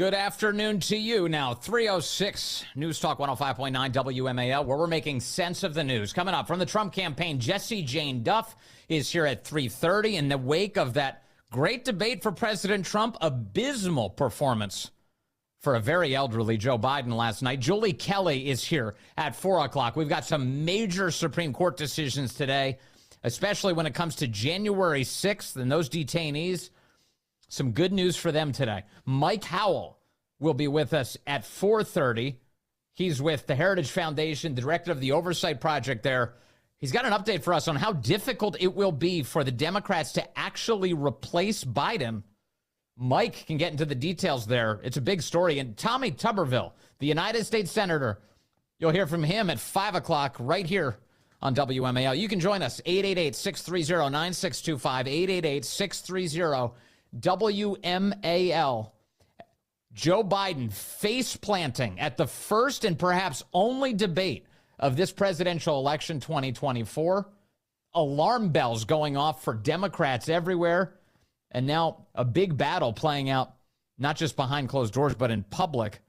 Good afternoon to you. Now, 3:06 News Talk 105.9 WMAL, where we're making sense of the news. Coming up from the Trump campaign, Jessie Jane Duff is here at 3:30 in the wake of that great debate for President Trump. Abysmal performance for a very elderly Joe Biden last night. Julie Kelly is here at 4 o'clock. We've got some major Supreme Court decisions today, especially when it comes to January 6th and those detainees. Some good news for them today. Mike Howell will be with us at 4:30. He's with the Heritage Foundation, the director of the Oversight Project there. He's got an update for us on how difficult it will be for the Democrats to actually replace Biden. Mike can get into the details there. It's a big story. And Tommy Tuberville, the United States Senator, you'll hear from him at 5 o'clock right here on WMAL. You can join us, 888-630-9625, 888-630-WMAL. Joe Biden face planting at the first and perhaps only debate of this presidential election 2024. Alarm bells going off for Democrats everywhere. And now a big battle playing out, not just behind closed doors, but in public,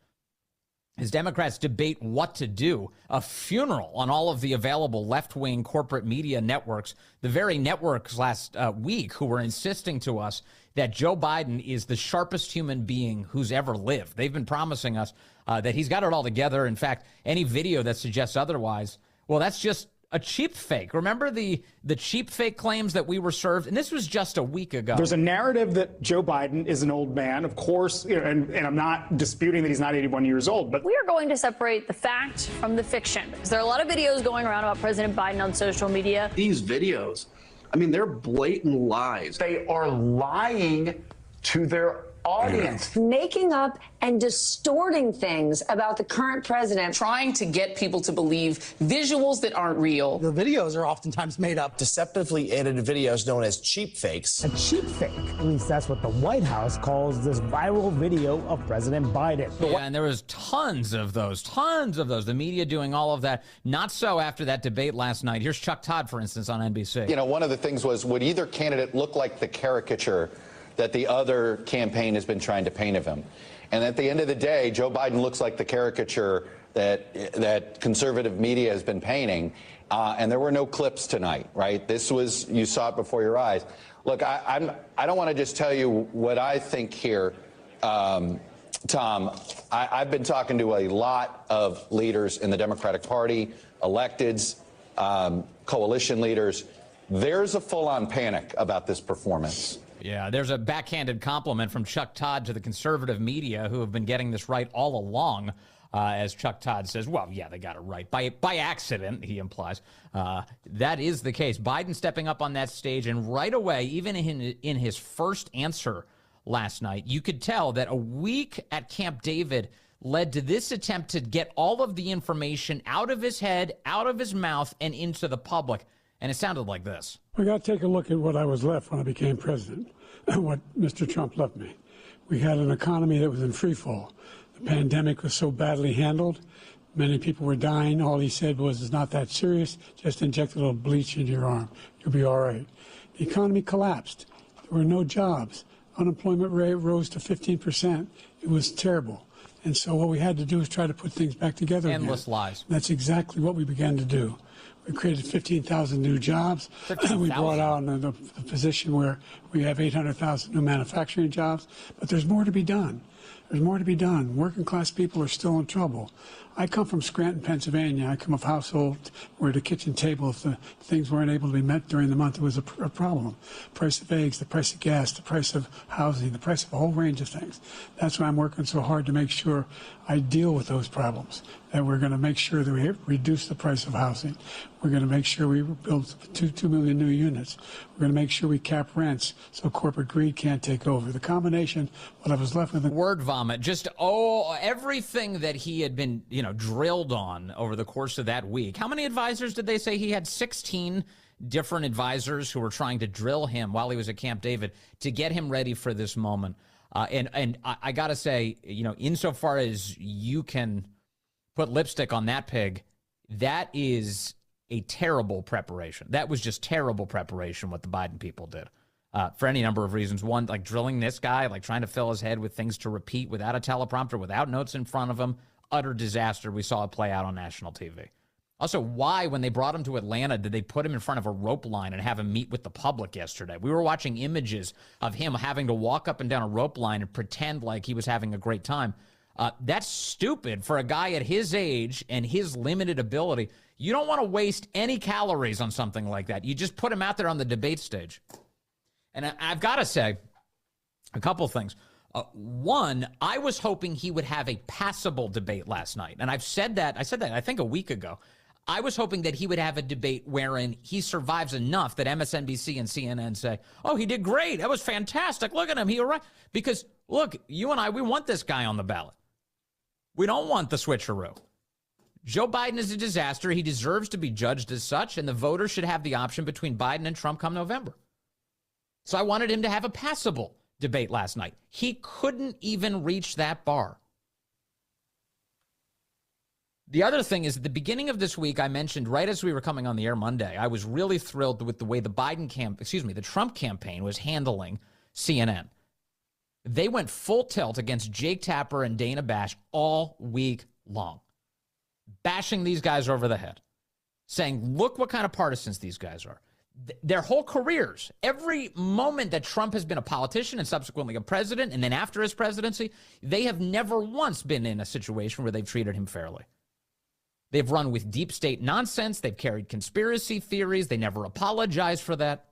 as Democrats debate what to do. A funeral on all of the available left-wing corporate media networks, the very networks last week who were insisting to us that Joe Biden is the sharpest human being who's ever lived. They've been promising us that he's got it all together. In fact, any video that suggests otherwise, well, that's just a cheap fake. Remember the cheap fake claims that we were served? And this was just a week ago. There's a narrative that Joe Biden is an old man, of course, and I'm not disputing that he's not 81 years old. But we are going to separate the fact from the fiction, because there are a lot of videos going around about President Biden on social media. These videos, I mean, they're blatant lies. They are lying to their audience, making up and distorting things about the current president, trying to get people to believe visuals that aren't real. The videos are oftentimes made up. Deceptively edited videos known as cheap fakes. A cheap fake, at least that's what the White House calls this viral video of President Biden. Yeah, and there was tons of those, the media doing all of that. Not so after that debate last night. Here's Chuck Todd, for instance, on NBC. You know, one of the things was, would either candidate look like the caricature that the other campaign has been trying to paint of him? And at the end of the day, Joe Biden looks like the caricature that conservative media has been painting. And there were no clips tonight, right? This was, you saw it before your eyes. Look, I don't want to just tell you what I think here, Tom. I've been talking to a lot of leaders in the Democratic Party, electeds, coalition leaders. There's a full-on panic about this performance. Yeah, there's a backhanded compliment from Chuck Todd to the conservative media who have been getting this right all along. As Chuck Todd says, well, yeah, they got it right. By accident, he implies. That is the case. Biden stepping up on that stage, and right away, even in his first answer last night, you could tell that a week at Camp David led to this attempt to get all of the information out of his head, out of his mouth, and into the public. And it sounded like this. We got to take a look at what I was left when I became president, what Mr. Trump left me. We had an economy that was in free fall. The pandemic was so badly handled. Many people were dying. All he said was, it's not that serious. Just inject a little bleach into your arm. You'll be all right. The economy collapsed. There were no jobs. Unemployment rate rose to 15%. It was terrible. And so what we had to do is try to put things back together again. Endless lies. That's exactly what we began to do. We created 15,000 new jobs. 15,000. We brought out the position where we have 800,000 new manufacturing jobs. But there's more to be done. There's more to be done. Working class people are still in trouble. I come from Scranton, Pennsylvania. I come of a household where the kitchen table, if the things weren't able to be met during the month, it was a problem. Price of eggs, the price of gas, the price of housing, the price of a whole range of things. That's why I'm working so hard to make sure I deal with those problems, that we're going to make sure that we reduce the price of housing. We're going to make sure we build 2 million new units. We're going to make sure we cap rents so corporate greed can't take over. The combination, what I was left with. Word vomit. Just, everything that he had been, drilled on over the course of that week. How many advisors did they say he had? 16 different advisors who were trying to drill him while he was at Camp David to get him ready for this moment. And I got to say, insofar as you can put lipstick on that pig, that is a terrible preparation. That was just terrible preparation what the Biden people did. for any number of reasons. One, like drilling this guy, like trying to fill his head with things to repeat without a teleprompter, without notes in front of him. Utter disaster. We saw it play out on national TV. Also, why, when they brought him to Atlanta, did they put him in front of a rope line and have him meet with the public yesterday? We were watching images of him having to walk up and down a rope line and pretend like he was having a great time. That's stupid for a guy at his age and his limited ability. You don't want to waste any calories on something like that. You just put him out there on the debate stage. And I've got to say a couple things. One, I was hoping he would have a passable debate last night. And I said that, I think a week ago. I was hoping that he would have a debate wherein he survives enough that MSNBC and CNN say, oh, he did great. That was fantastic. Look at him. He all right. Because, look, you and I, we want this guy on the ballot. We don't want the switcheroo. Joe Biden is a disaster. He deserves to be judged as such, and the voters should have the option between Biden and Trump come November. So I wanted him to have a passable debate last night. He couldn't even reach that bar. The other thing is, at the beginning of this week, I mentioned right as we were coming on the air Monday, I was really thrilled with the way the Trump campaign was handling CNN. They went full tilt against Jake Tapper and Dana Bash all week long, bashing these guys over the head, saying, look what kind of partisans these guys are. Their whole careers, every moment that Trump has been a politician and subsequently a president, and then after his presidency, they have never once been in a situation where they've treated him fairly. They've run with deep state nonsense. They've carried conspiracy theories. They never apologize for that.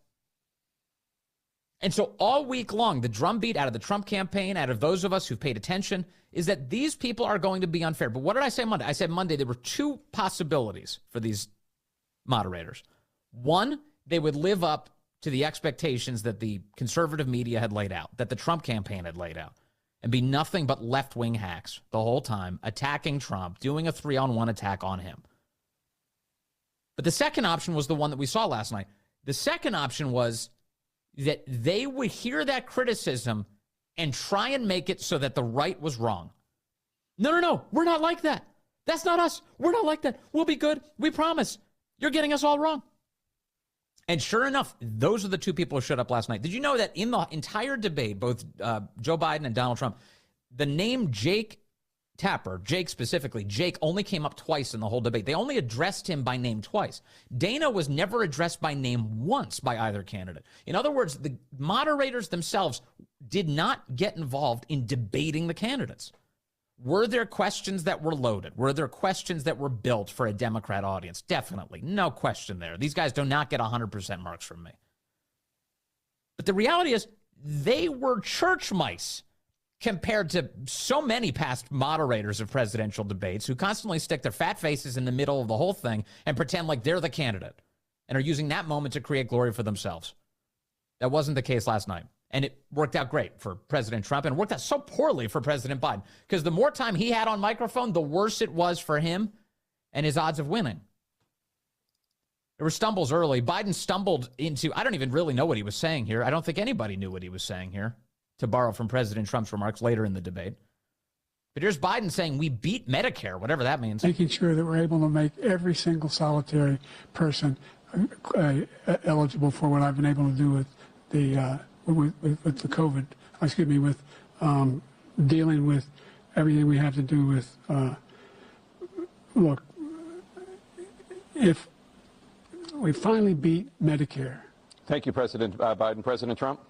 And so all week long, the drumbeat out of the Trump campaign, out of those of us who've paid attention, is that these people are going to be unfair. But what did I say Monday? I said Monday there were two possibilities for these moderators. One, they would live up to the expectations that the conservative media had laid out, that the Trump campaign had laid out, and be nothing but left-wing hacks the whole time, attacking Trump, doing a 3-on-1 attack on him. But the second option was the one that we saw last night. The second option was that they would hear that criticism and try and make it so that the right was wrong. No, we're not like that. That's not us. We're not like that. We'll be good. We promise. You're getting us all wrong. And sure enough, those are the two people who showed up last night. Did you know that in the entire debate, both Joe Biden and Donald Trump, the name Jake Tapper, Jake specifically, Jake only came up twice in the whole debate. They only addressed him by name twice. Dana was never addressed by name once by either candidate. In other words, the moderators themselves did not get involved in debating the candidates. Were there questions that were loaded? Were there questions that were built for a Democrat audience? Definitely. No question there. These guys do not get 100% marks from me. But the reality is they were church mice compared to so many past moderators of presidential debates who constantly stick their fat faces in the middle of the whole thing and pretend like they're the candidate and are using that moment to create glory for themselves. That wasn't the case last night. And it worked out great for President Trump and worked out so poorly for President Biden because the more time he had on microphone, the worse it was for him and his odds of winning. There were stumbles early. Biden stumbled into, I don't even really know what he was saying here. I don't think anybody knew what he was saying here, to borrow from President Trump's remarks later in the debate. But here's Biden saying we beat Medicare, whatever that means. Making sure that we're able to make every single solitary person eligible for what I've been able to do with the with the COVID, with dealing with everything we have to do with, look, if we finally beat Medicare. Thank you, President Biden. President Trump?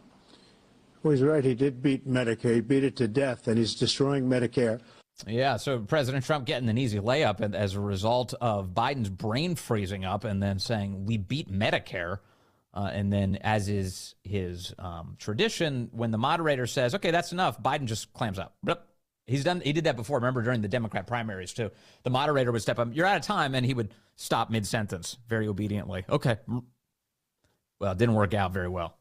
Well, he's right. He did beat Medicare. He beat it to death, and he's destroying Medicare. Yeah, so President Trump getting an easy layup as a result of Biden's brain freezing up and then saying, we beat Medicare. And then, as is his tradition, when the moderator says, okay, that's enough, Biden just clams up. He did that before. Remember, during the Democrat primaries, too. The moderator would step up, you're out of time, and he would stop mid-sentence very obediently. Okay. Well, it didn't work out very well.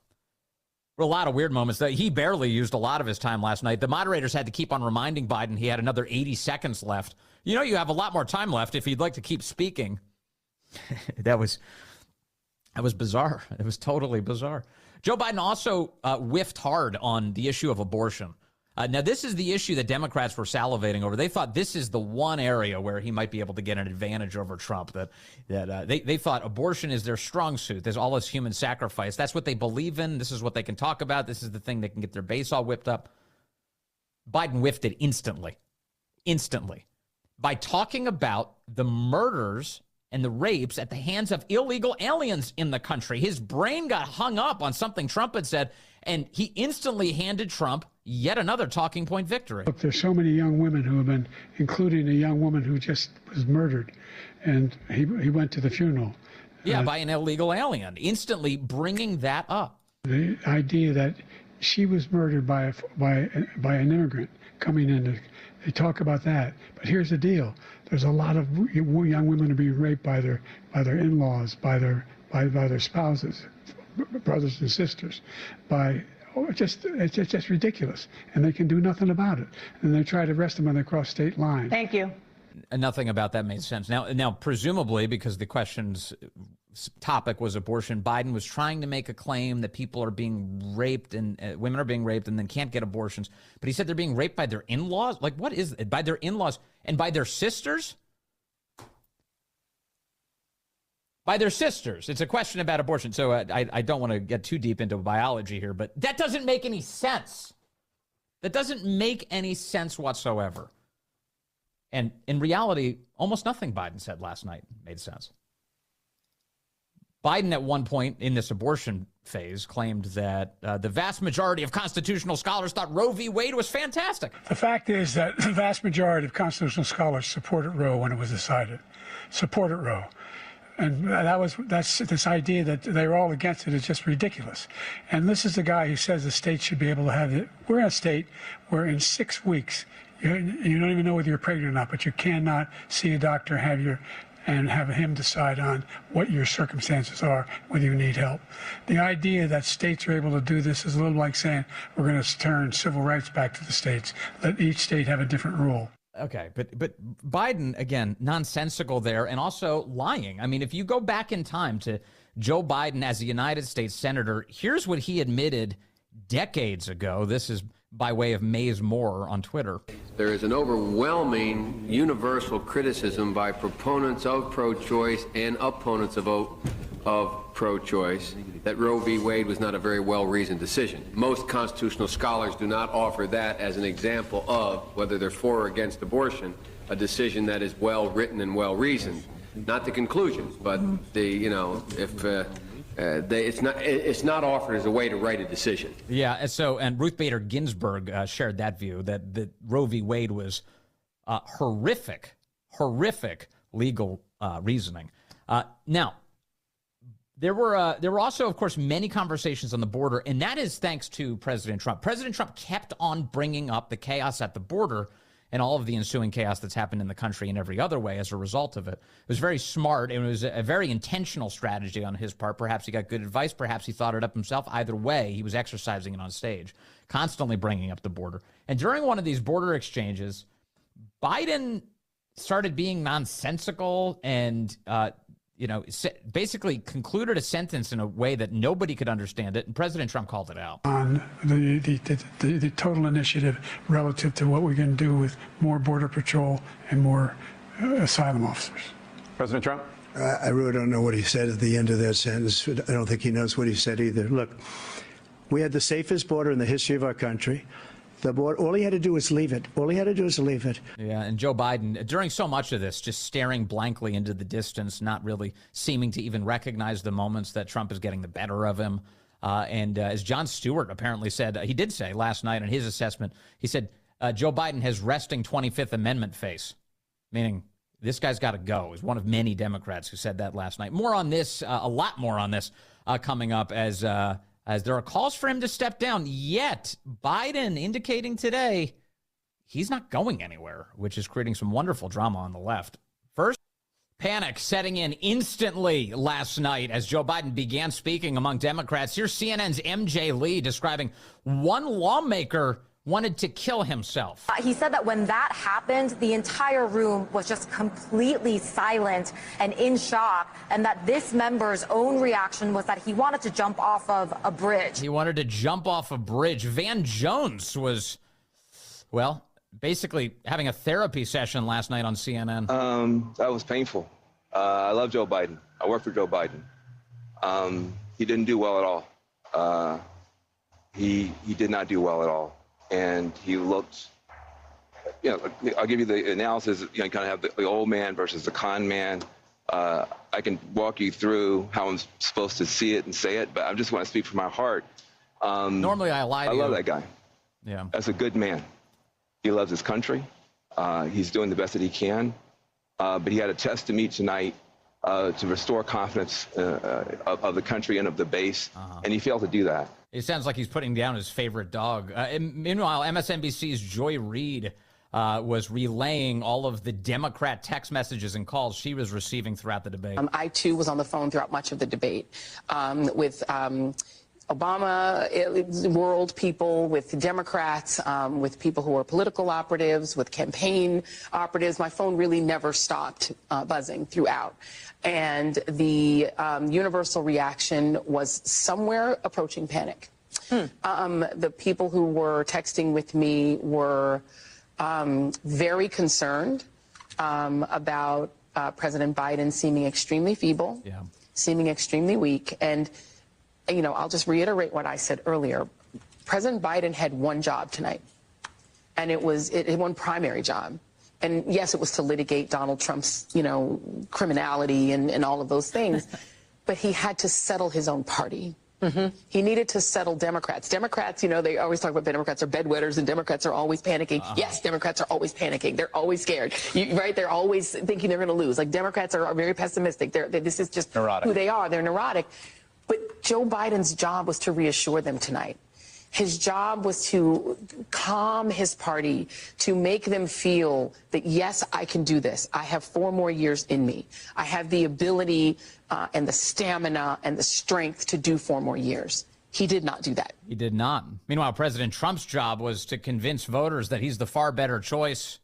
There were a lot of weird moments. He barely used a lot of his time last night. The moderators had to keep on reminding Biden he had another 80 seconds left. You know, you have a lot more time left if you'd like to keep speaking. That was bizarre. It was totally bizarre. Joe Biden also whiffed hard on the issue of abortion. Now, this is the issue that Democrats were salivating over. They thought this is the one area where he might be able to get an advantage over Trump, that they thought abortion is their strong suit. There's all this human sacrifice. That's what they believe in. This is what they can talk about. This is the thing that can get their base all whipped up. Biden whiffed it instantly. By talking about the murders and the rapes at the hands of illegal aliens in the country. His brain got hung up on something Trump had said, and he instantly handed Trump yet another talking point victory. Look, there's so many young women who have been, including a young woman who just was murdered, and he went to the funeral. Yeah, by an illegal alien, instantly bringing that up. The idea that she was murdered by an immigrant coming in. They talk about that, but here's the deal: there's a lot of young women who are being raped by their in-laws, by their spouses, brothers and sisters, it's just ridiculous, and they can do nothing about it. And they try to arrest them when they cross state lines. Thank you. Nothing about that made sense. Now, presumably, because the question's topic was abortion, Biden was trying to make a claim that people are being raped and women are being raped and then can't get abortions. But he said they're being raped by their in-laws. Like, what is it? By their in-laws and by their sisters? By their sisters. It's a question about abortion. So I don't want to get too deep into biology here, but that doesn't make any sense. That doesn't make any sense whatsoever. And in reality, almost nothing Biden said last night made sense. Biden, at one point in this abortion phase, claimed that the vast majority of constitutional scholars thought Roe v. Wade was fantastic. The fact is that the vast majority of constitutional scholars supported Roe when it was decided. Supported Roe. And that's this idea that they were all against it is just ridiculous. And this is the guy who says the state should be able to have it. We're in a state where in 6 weeks, you don't even know whether you're pregnant or not, but you cannot see a doctor and have him decide on what your circumstances are, whether you need help. The idea that states are able to do this is a little like saying we're going to turn civil rights back to the states. Let each state have a different rule. Okay, but Biden, again, nonsensical there and also lying. I mean, if you go back in time to Joe Biden as a United States Senator, here's what he admitted decades ago. This is by way of Mays Moore on Twitter. There is an overwhelming universal criticism by proponents of pro-choice and opponents of pro-choice that Roe v. Wade was not a very well-reasoned decision. Most constitutional scholars do not offer that as an example of, whether they're for or against abortion, a decision that is well-written and well-reasoned. Not the conclusions, but it's not offered as a way to write a decision. Yeah, and Ruth Bader Ginsburg shared that view, that Roe v. Wade was horrific legal reasoning. Now, there were also, of course, many conversations on the border, and that is thanks to President Trump. President Trump kept on bringing up the chaos at the border and all of the ensuing chaos that's happened in the country in every other way as a result of it. It was very smart. It was a very intentional strategy on his part. Perhaps he got good advice. Perhaps he thought it up himself. Either way, he was exercising it on stage, constantly bringing up the border. And during one of these border exchanges, Biden started being nonsensical and, basically concluded a sentence in a way that nobody could understand it, and President Trump called it out. On the total initiative relative to what we're going to do with more Border Patrol and more asylum officers. President Trump? I really don't know what he said at the end of that sentence. I don't think he knows what he said either. Look, we had the safest border in the history of our country. The border, all he had to do was leave it. All he had to do was leave it. Yeah, and Joe Biden, during so much of this, just staring blankly into the distance, not really seeming to even recognize the moments that Trump is getting the better of him. And as Jon Stewart apparently said, he did say last night in his assessment, he said, Joe Biden has resting 25th Amendment face, meaning this guy's got to go, is one of many Democrats who said that last night. More on this, a lot more on this coming up as there are calls for him to step down, yet Biden indicating today he's not going anywhere, which is creating some wonderful drama on the left. First, panic setting in instantly last night as Joe Biden began speaking among Democrats. Here's CNN's MJ Lee describing one lawmaker wanted to kill himself. He said that when that happened, the entire room was just completely silent and in shock, and that this member's own reaction was that he wanted to jump off of a bridge. He wanted to jump off a bridge. Van Jones was Well, basically having a therapy session last night on CNN. That was painful. I love Joe Biden. I work for Joe Biden. He didn't do well at all. He did not do well at all. And he looked, I'll give you the analysis. You kind of have the old man versus the con man. I can walk you through how I'm supposed to see it and say it, but I just want to speak from my heart. Normally I lie to you. I love that guy. Yeah. That's a good man. He loves his country. He's doing the best that he can. But he had a test to meet tonight to restore confidence of the country and of the base, and he failed to do that. It sounds like he's putting down his favorite dog. Meanwhile, MSNBC's Joy Reid was relaying all of the Democrat text messages and calls she was receiving throughout the debate. I, too, was on the phone throughout much of the debate with Obama world people, with Democrats, with people who are political operatives, with campaign operatives. My phone really never stopped buzzing throughout. And the universal reaction was somewhere approaching panic. The people who were texting with me were very concerned about President Biden seeming extremely feeble, seeming extremely weak. And I'll just reiterate what I said earlier. President Biden had one job tonight, and it was one primary job. And yes, it was to litigate Donald Trump's, criminality and all of those things. But he had to settle his own party. He needed to settle Democrats. Democrats, they always talk about Democrats are bedwetters and Democrats are always panicking. Yes, Democrats are always panicking. They're always scared, right? They're always thinking they're going to lose. Like, Democrats are very pessimistic. This is just neurotic. Who they are. They're neurotic. But Joe Biden's job was to reassure them tonight. His job was to calm his party, to make them feel that, yes, I can do this. I have 4 more years in me. I have the ability and the stamina and the strength to do 4 more years. He did not do that. He did not. Meanwhile, President Trump's job was to convince voters that he's the far better choice.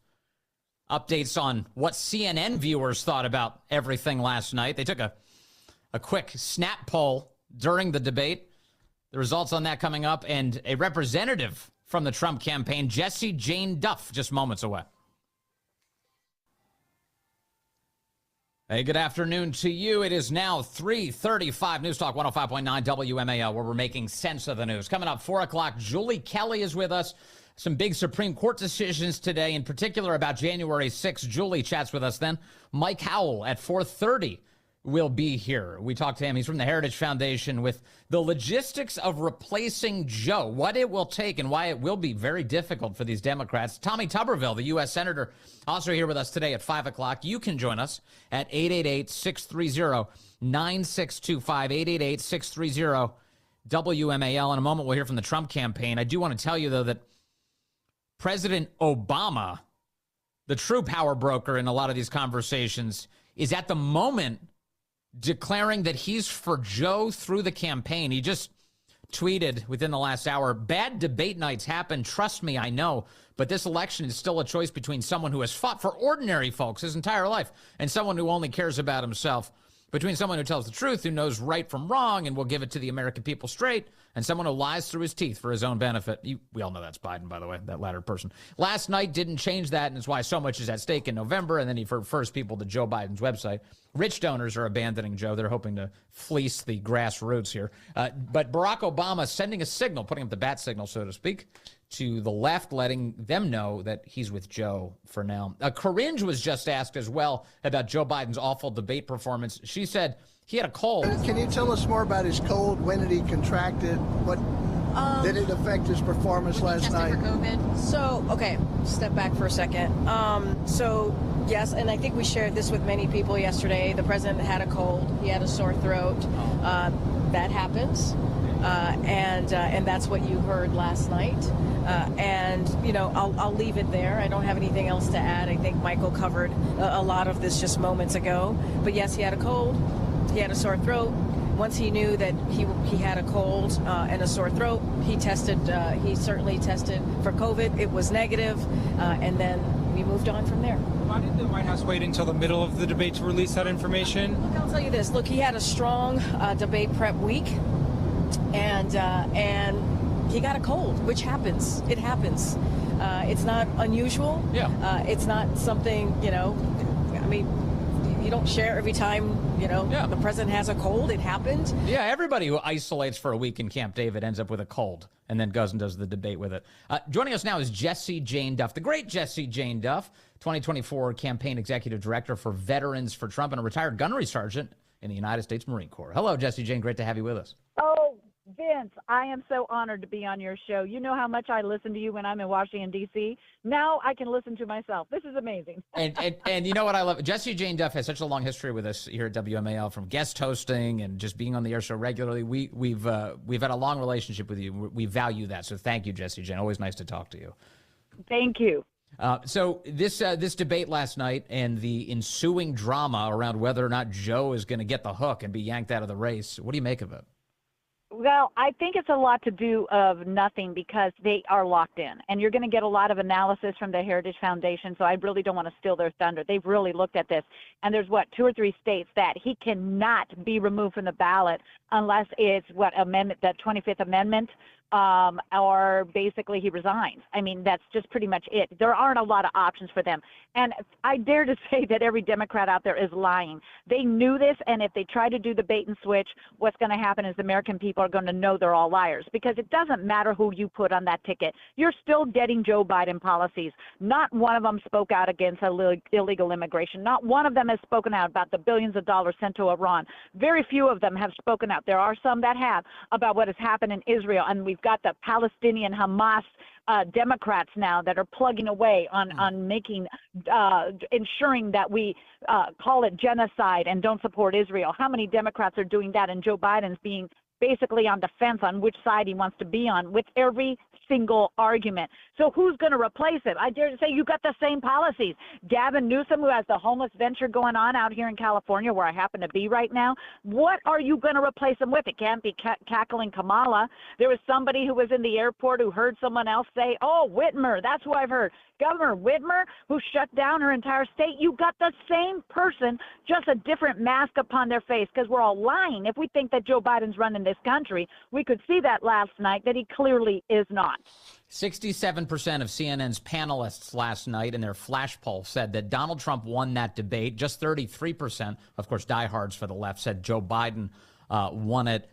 Updates on what CNN viewers thought about everything last night. They took a quick snap poll during the debate. The results on that coming up, and a representative from the Trump campaign, Jessie Jane Duff, just moments away. Hey, good afternoon to you. It is now 3:35. News Talk 105.9 WMAL, where we're making sense of the news. Coming up, 4 o'clock, Julie Kelly is with us. Some big Supreme Court decisions today, in particular about January 6th. Julie chats with us then. Mike Howell at 4:30. Will be here. We talked to him. He's from the Heritage Foundation with the logistics of replacing Joe, what it will take and why it will be very difficult for these Democrats. Tommy Tuberville, the U.S. Senator, also here with us today at 5 o'clock. You can join us at 888-630-9625, 888-630-WMAL. In a moment, we'll hear from the Trump campaign. I do want to tell you, though, that President Obama, the true power broker in a lot of these conversations, is at the moment declaring that he's for Joe through the campaign. He just tweeted within the last hour, "Bad debate nights happen. Trust me, I know. But this election is still a choice between someone who has fought for ordinary folks his entire life and someone who only cares about himself. Between someone who tells the truth, who knows right from wrong and will give it to the American people straight, and someone who lies through his teeth for his own benefit." We all know that's Biden, by the way, that latter person. Last night didn't change that, and it's why so much is at stake in November. And then he refers people to Joe Biden's website. Rich donors are abandoning Joe. They're hoping to fleece the grassroots here. But Barack Obama sending a signal, putting up the bat signal, so to speak, to the left, letting them know that he's with Joe for now. Karinge was just asked as well about Joe Biden's awful debate performance. She said he had a cold. Can you tell us more about his cold? When did he contract it? What did it affect his performance last night? For COVID. So, okay, step back for a second. So, yes, and I think we shared this with many people yesterday. The president had a cold. He had a sore throat. That happens. And that's what you heard last night. I'll leave it there. I don't have anything else to add. I think Michael covered a lot of this just moments ago. But yes, he had a cold. He had a sore throat. Once he knew that he had a cold and a sore throat, he tested. He certainly tested for COVID. It was negative, and then we moved on from there. Why did the White House wait until the middle of the debate to release that information? Look, I'll tell you this. Look, he had a strong debate prep week, and he got a cold, which happens. It happens. It's not unusual. Yeah. It's not something, I mean, you don't share every time, the president has a cold. It happened. Yeah, everybody who isolates for a week in Camp David ends up with a cold and then goes and does the debate with it. Joining us now is Jessie Jane Duff, the great Jessie Jane Duff, 2024 campaign executive director for Veterans for Trump and a retired gunnery sergeant in the United States Marine Corps. Hello, Jessie Jane. Great to have you with us. Oh, Vince, I am so honored to be on your show. You know how much I listen to you when I'm in Washington, D.C. Now I can listen to myself. This is amazing. And you know what I love? Jessie Jane Duff has such a long history with us here at WMAL, from guest hosting and just being on the air so regularly. We've had a long relationship with you. We value that. So thank you, Jessie Jane. Always nice to talk to you. Thank you. So this debate last night and the ensuing drama around whether or not Joe is going to get the hook and be yanked out of the race. What do you make of it? Well, I think it's a lot to do of nothing because they are locked in. And you're going to get a lot of analysis from the Heritage Foundation, so I really don't want to steal their thunder. They've really looked at this. And there's, 2 or 3 states that he cannot be removed from the ballot unless it's, amendment, the 25th Amendment, or basically he resigns. I mean, that's just pretty much it. There aren't a lot of options for them. And I dare to say that every Democrat out there is lying. They knew this, and if they try to do the bait and switch, what's going to happen is the American people are going to know they're all liars, because it doesn't matter who you put on that ticket. You're still getting Joe Biden policies. Not one of them spoke out against illegal immigration. Not one of them has spoken out about the billions of dollars sent to Iran. Very few of them have spoken out. There are some that have about what has happened in Israel, and we've got the Palestinian Hamas Democrats now that are plugging away on making, ensuring that we call it genocide and don't support Israel. How many Democrats are doing that? And Joe Biden's being basically on the fence on which side he wants to be on with every single argument. So who's going to replace him? I dare to say you got the same policies. Gavin Newsom, who has the homeless venture going on out here in California, where I happen to be right now, what are you going to replace him with? It can't be cackling Kamala. There was somebody who was in the airport who heard someone else say, oh, Whitmer, that's who I've heard. Governor Whitmer, who shut down her entire state. You got the same person, just a different mask upon their face, because we're all lying. If we think that Joe Biden's running this country, we could see that last night, that he clearly is not. 67% of CNN's panelists last night in their flash poll said that Donald Trump won that debate. Just 33%, of course, diehards for the left, said Joe Biden won it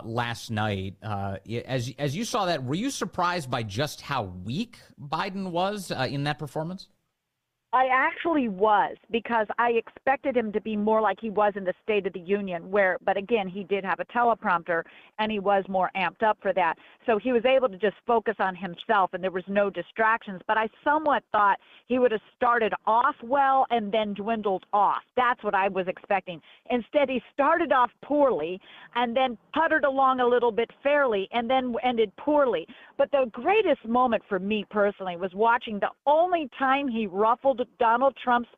last night. As you saw that, were you surprised by just how weak Biden was in that performance? I actually was, because I expected him to be more like he was in the State of the Union, but again, he did have a teleprompter and he was more amped up for that. So he was able to just focus on himself and there was no distractions. But I somewhat thought he would have started off well and then dwindled off. That's what I was expecting. Instead, he started off poorly and then puttered along a little bit fairly and then ended poorly. But the greatest moment for me personally was watching the only time he ruffled Donald Trump's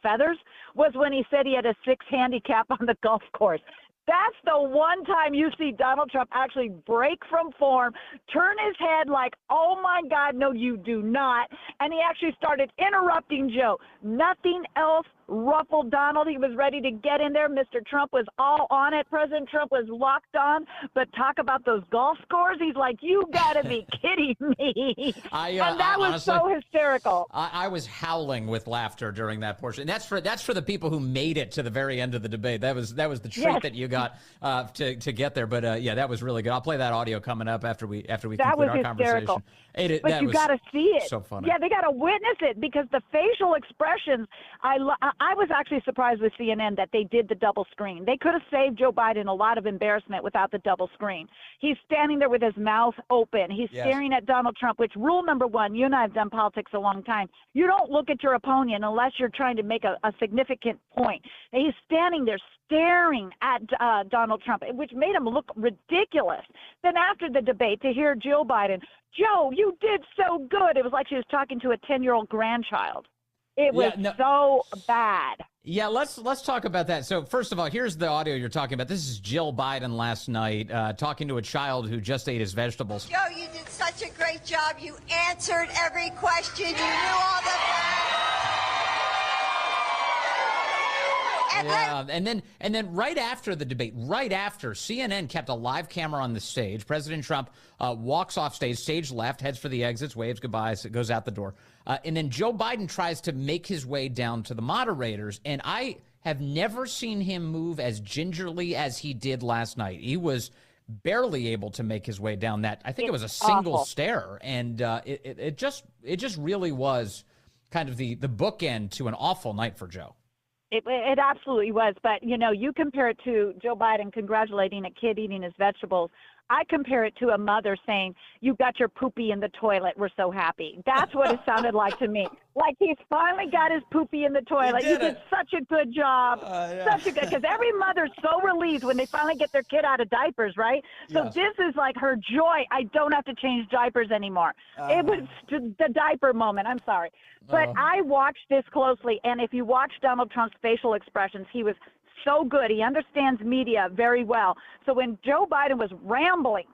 feathers was when he said he had a 6 handicap on the golf course. That's the one time you see Donald Trump actually break from form, turn his head like, oh, my God, no, you do not. And he actually started interrupting Joe. Nothing else ruffled Donald. He was ready to get in there. Mr. Trump was all on it. President Trump was locked on. But talk about those golf scores. He's like, you got to be kidding me. And that was honestly, so hysterical. I was howling with laughter during that portion. And that's for the people who made it to the very end of the debate. That was the treat that you got to get there. But yeah, that was really good. I'll play that audio coming up after we conclude our conversation. But you got to see it. So funny. Yeah, they got to witness it, because the facial expressions. I was actually surprised with CNN that they did the double screen. They could have saved Joe Biden a lot of embarrassment without the double screen. He's standing there with his mouth open. He's staring at Donald Trump, which rule number one, you and I have done politics a long time. You don't look at your opponent unless you're trying to make a significant point. And he's standing there staring at Donald Trump, which made him look ridiculous. Then after the debate, to hear Jill Biden, Joe, you did so good. It was like she was talking to a 10-year-old grandchild. It was so bad. Yeah, let's talk about that. So first of all, here's the audio you're talking about. This is Jill Biden last night talking to a child who just ate his vegetables. Joe, you did such a great job. You answered every question. You knew all the... Yeah, and then right after the debate, CNN kept a live camera on the stage. President Trump walks off stage left, heads for the exits, waves goodbye, goes out the door. And then Joe Biden tries to make his way down to the moderators, and I have never seen him move as gingerly as he did last night. He was barely able to make his way down that. I think it was a single stair, and it just really was kind of the bookend to an awful night for Joe. It absolutely was. But, you know, you compare it to Joe Biden congratulating a kid eating his vegetables. I compare it to a mother saying, you got your poopy in the toilet. We're so happy. That's what it sounded like to me. Like he's finally got his poopy in the toilet. You did such a good job. Such a good, because every mother's so relieved when they finally get their kid out of diapers, right? So this is like her joy. I don't have to change diapers anymore. It was the diaper moment. I'm sorry. But I watched this closely. And if you watch Donald Trump's facial expressions, he was so good. He understands media very well. So when Joe Biden was rambling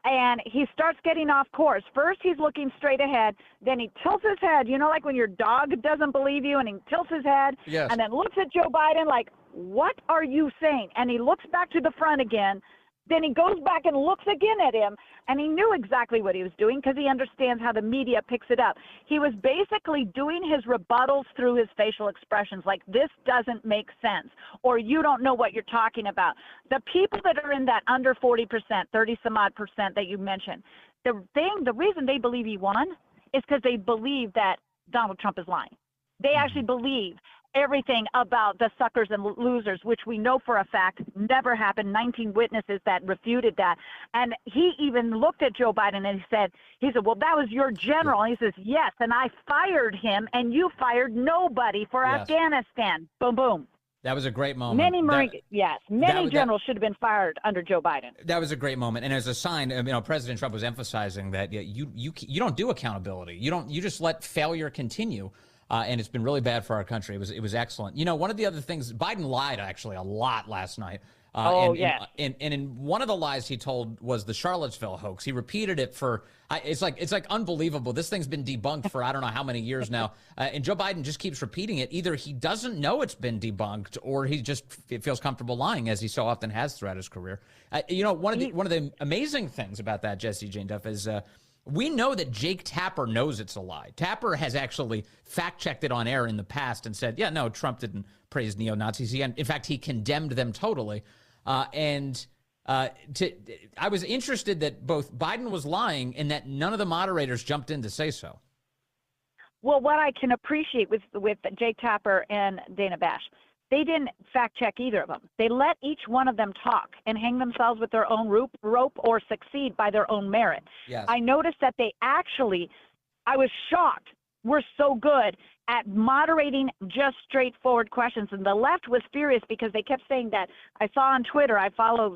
and he starts getting off course, first he's looking straight ahead, then he tilts his head, you know, like when your dog doesn't believe you and he tilts his head and then looks at Joe Biden like, what are you saying? And he looks back to the front again. Then he goes back and looks again at him, and he knew exactly what he was doing because he understands how the media picks it up. He was basically doing his rebuttals through his facial expressions, like this doesn't make sense, or you don't know what you're talking about. The people that are in that under 40%, 30-some-odd% that you mentioned, the reason they believe he won is because they believe that Donald Trump is lying. They actually believe everything about the suckers and losers, which we know for a fact never happened. 19 witnesses that refuted that. And he even looked at Joe Biden and he said, well, that was your general. And he says, yes, and I fired him and you fired nobody for Afghanistan. Boom, boom. That was a great moment. Many generals should have been fired under Joe Biden. That was a great moment, and as a sign, you know, President Trump was emphasizing that you don't do accountability. You just let failure continue. And it's been really bad for our country. It was excellent. You know, one of the other things, Biden lied actually a lot last night. And in one of the lies he told was the Charlottesville hoax. He repeated it it's like unbelievable. This thing's been debunked for I don't know how many years now. And Joe Biden just keeps repeating it. Either he doesn't know it's been debunked or he just feels comfortable lying, as he so often has throughout his career. You know, one of the amazing things about that, Jessie Jane Duff, is we know that Jake Tapper knows it's a lie. Tapper has actually fact-checked it on air in the past and said, yeah, no, Trump didn't praise neo-Nazis. In fact, he condemned them totally. I was interested that both Biden was lying and that none of the moderators jumped in to say so. Well, what I can appreciate with Jake Tapper and Dana Bash, they didn't fact check either of them. They let each one of them talk and hang themselves with their own rope or succeed by their own merit. Yes. I noticed that I was shocked. We're so good at moderating just straightforward questions. And the left was furious because they kept saying that. I saw on Twitter,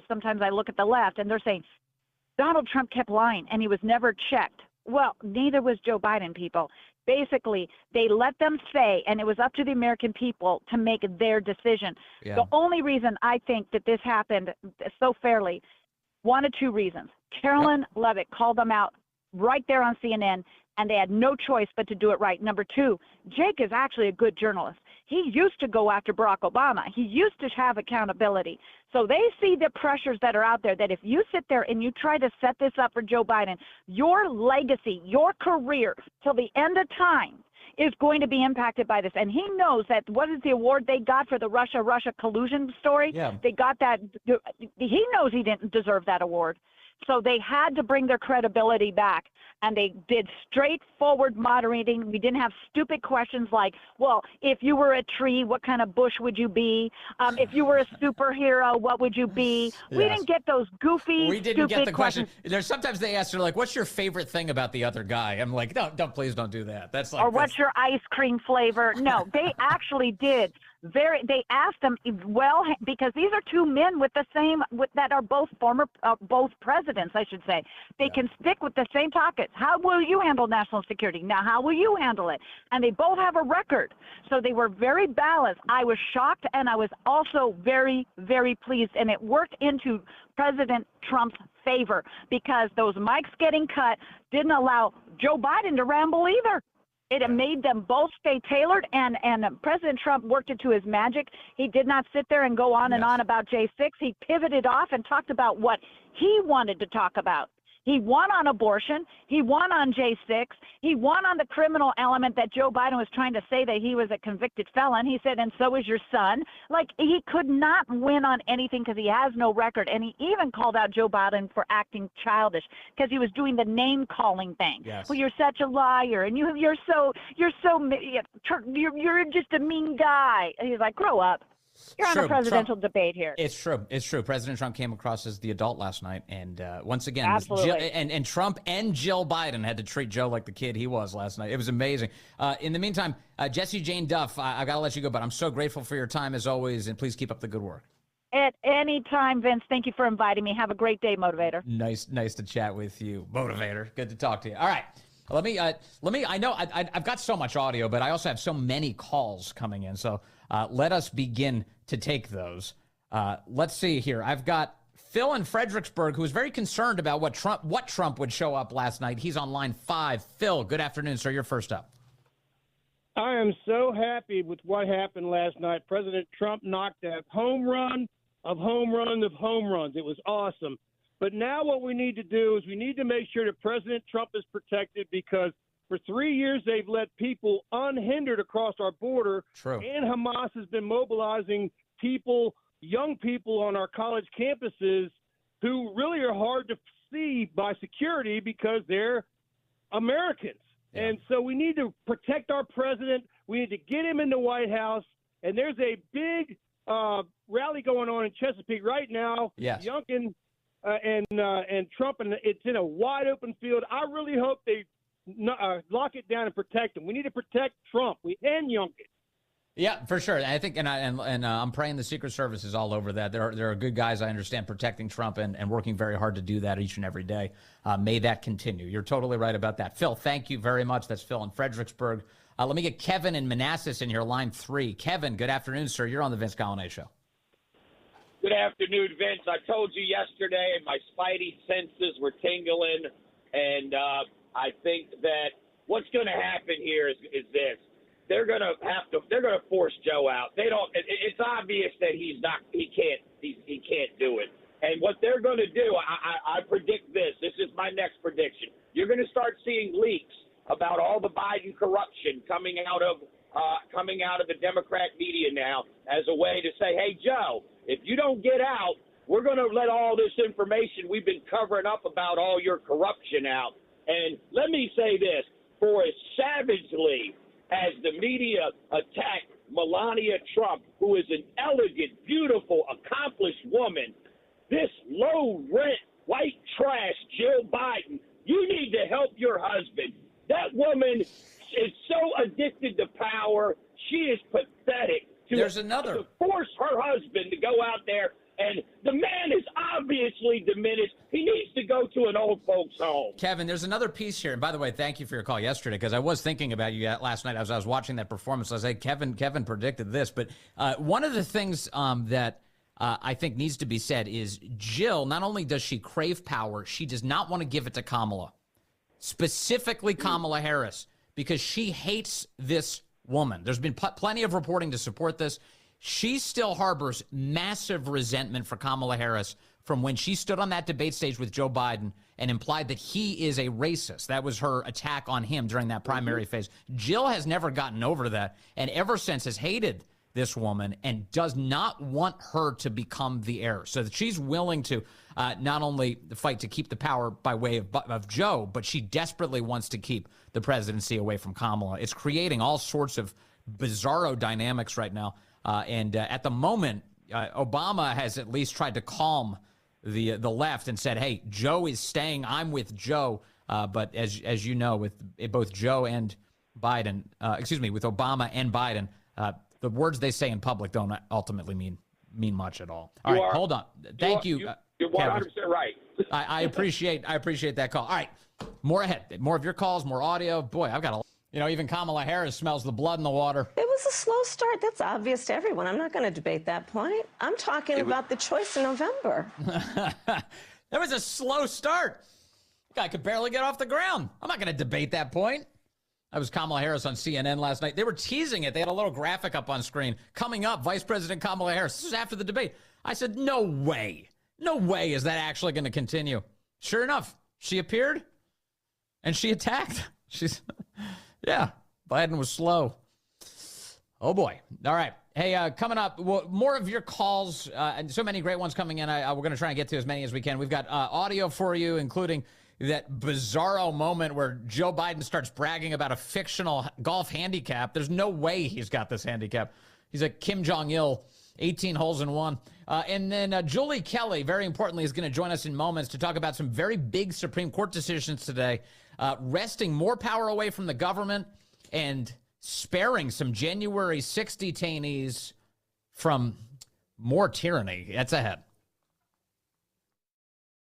sometimes I look at the left, and they're saying, Donald Trump kept lying and he was never checked. Well, neither was Joe Biden, people. Basically, they let them say, and it was up to the American people to make their decision. Yeah. The only reason I think that this happened so fairly, one of two reasons. Carolyn Levitt called them out right there on CNN, and they had no choice but to do it right. Number two, Jake is actually a good journalist. He used to go after Barack Obama. He used to have accountability. So they see the pressures that are out there, that if you sit there and you try to set this up for Joe Biden, your legacy, your career till the end of time is going to be impacted by this. And he knows that, what is the award they got for the Russia collusion story? Yeah. They got that. He knows he didn't deserve that award. So they had to bring their credibility back, and they did straightforward moderating. We didn't have stupid questions like, well, if you were a tree, what kind of bush would you be? If you were a superhero, what would you be? Yes. We didn't get those goofy, We didn't get the questions. There's sometimes they ask her, like, what's your favorite thing about the other guy? I'm like, no, please don't do that. That's like, or what's your ice cream flavor? No, they actually did. They asked them, well, because these are two men that are both both presidents, I should say. They can stick with the same topics. How will you handle national security? Now, how will you handle it? And they both have a record. So they were very balanced. I was shocked, and I was also very, very pleased. And it worked into President Trump's favor because those mics getting cut didn't allow Joe Biden to ramble either. It made them both stay tailored, and President Trump worked it to his magic. He did not sit there and go on and on about J6. He pivoted off and talked about what he wanted to talk about. He won on abortion. He won on J6. He won on the criminal element that Joe Biden was trying to say that he was a convicted felon. He said, and so is your son. Like, he could not win on anything because he has no record. And he even called out Joe Biden for acting childish because he was doing the name calling thing. Yes. Well, you're such a liar, and you're just a mean guy. And he's like, grow up. You're on a presidential debate here. It's true. It's true. President Trump came across as the adult last night. And once again, Absolutely. and Trump and Jill Biden had to treat Joe like the kid he was last night. It was amazing. In the meantime, Jessie Jane Duff, I got to let you go, but I'm so grateful for your time as always. And please keep up the good work. At any time, Vince. Thank you for inviting me. Have a great day, Motivator. Nice to chat with you, Motivator. Good to talk to you. All right. Let me, I know I've got so much audio, but I also have so many calls coming in. So let us begin to take those. Let's see here. I've got Phil in Fredericksburg, who is very concerned about what Trump would show up last night. He's on line 5. Phil, good afternoon, sir. You're first up. I am so happy with what happened last night. President Trump knocked a home run of home runs of home runs. It was awesome. But now what we need to do is we need to make sure that President Trump is protected, because for 3 years they've let people unhindered across our border. True. And Hamas has been mobilizing people, young people on our college campuses who really are hard to see by security because they're Americans. Yeah. And so we need to protect our president. We need to get him in the White House. And there's a big rally going on in Chesapeake right now. Yes. Youngkin and Trump, and it's in a wide open field. I really hope they lock it down and protect him. We need to protect Trump. And Youngkin. Yeah, for sure. I think, and I'm praying the Secret Service is all over that. There are good guys, I understand, protecting Trump and working very hard to do that each and every day. May that continue. You're totally right about that. Phil, thank you very much. That's Phil in Fredericksburg. Let me get Kevin in Manassas in here, line 3. Kevin, good afternoon, sir. You're on the Vince Coglianese Show. Good afternoon, Vince. I told you yesterday my spidey senses were tingling, and I think that what's going to happen here is this. They're going to force Joe out. It's obvious that he can't do it. And what they're going to do, I predict this. This is my next prediction. You're going to start seeing leaks about all the Biden corruption coming out of the Democrat media now as a way to say, hey, Joe, if you don't get out, we're going to let all this information we've been covering up about all your corruption out. And let me say this, for as savagely as the media attacked Melania Trump, who is an elegant, beautiful, accomplished woman, this low-rent, white trash Jill Biden, you need to help your husband. That woman is so addicted to power, she is pathetic. To force her husband to go out there, and the man is obviously diminished. He needs to go to an old folks' home. Kevin, there's another piece here. And by the way, thank you for your call yesterday, because I was thinking about you last night as I was watching that performance. I was like, Kevin predicted this. But one of the things that I think needs to be said is Jill, not only does she crave power, she does not want to give it to Kamala, specifically Kamala Harris, because she hates this woman. There's been plenty of reporting to support this. She still harbors massive resentment for Kamala Harris from when she stood on that debate stage with Joe Biden and implied that he is a racist. That was her attack on him during that primary phase. Jill has never gotten over that, and ever since has hated this woman and does not want her to become the heir. So that she's willing to not only fight to keep the power by way of Joe, but she desperately wants to keep the presidency away from Kamala. It's creating all sorts of bizarro dynamics right now. And at the moment, Obama has at least tried to calm the left and said, hey, Joe is staying. I'm with Joe. But as you know, with both Joe and Biden, with Obama and Biden, the words they say in public don't ultimately mean much at all. All right, hold on. Thank you. You're 100% right. I appreciate that call. All right, more ahead. More of your calls, more audio. Boy, I've got even Kamala Harris smells the blood in the water. It was a slow start. That's obvious to everyone. I'm not going to debate that point. I'm talking about the choice in November. That was a slow start. Guy could barely get off the ground. I'm not going to debate that point. That was Kamala Harris on CNN last night. They were teasing it. They had a little graphic up on screen. Coming up, Vice President Kamala Harris. This was after the debate. I said, no way. No way is that actually going to continue. Sure enough, she appeared and she attacked. Yeah, Biden was slow. Oh, boy. All right. Hey, coming up, more of your calls, and so many great ones coming in. We're going to try and get to as many as we can. We've got audio for you, including that bizarro moment where Joe Biden starts bragging about a fictional golf handicap. There's no way he's got this handicap. He's like Kim Jong-il, 18 holes in one. And then Julie Kelly, very importantly, is going to join us in moments to talk about some very big Supreme Court decisions today, wresting more power away from the government and sparing some January 6 detainees from more tyranny. That's ahead.